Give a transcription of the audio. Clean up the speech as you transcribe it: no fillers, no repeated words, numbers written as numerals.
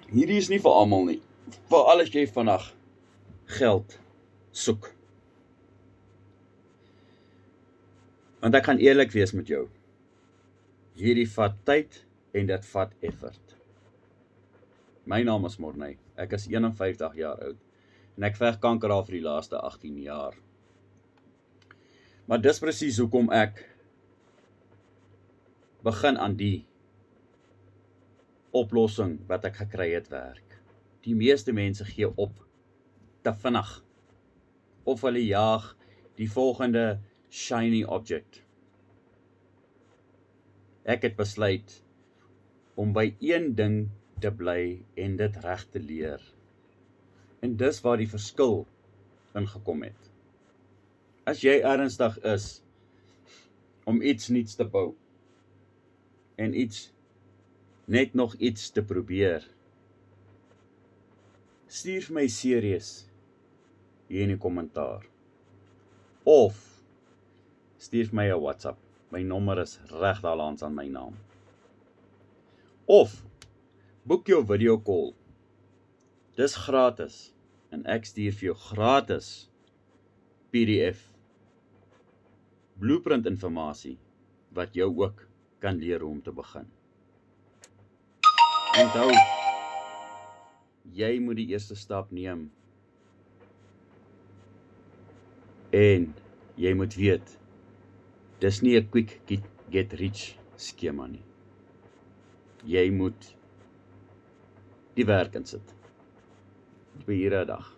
Hierdie is nie vir almal nie. Veral as jy vandag geld soek. Want ek gaan eerlik wees met jou. Hierdie vat tyd en dit vat effort. My naam is Morney. Ek is 51 jaar oud en ek veg kanker al vir die laaste 18 jaar. Maar dis presies hoekom ek begin aan die oplossing wat ek gekry het werk. Die meeste mense gee op te vinnig of hulle jaag die volgende shiny object. Ek het besluit om by een ding te bly en dit reg te leer. En dis waar die verskil ingekom het. As jy ernstig is om iets nuuts te bou en net nog iets te probeer, stuur vir my series hier in die kommentaar. Of stuur vir my 'n WhatsApp. My nommer is reg daar langs aan my naam. Of boek jou video call. Dis gratis en ek stuur vir jou gratis PDF blueprint informasie wat jou ook kan leer hoe om te begin. Onthou, jy moet die eerste stap neem. En jy moet weet, dis nie 'n quick get rich skema nie. Jy moet die werk insit. Vir hierdie dag.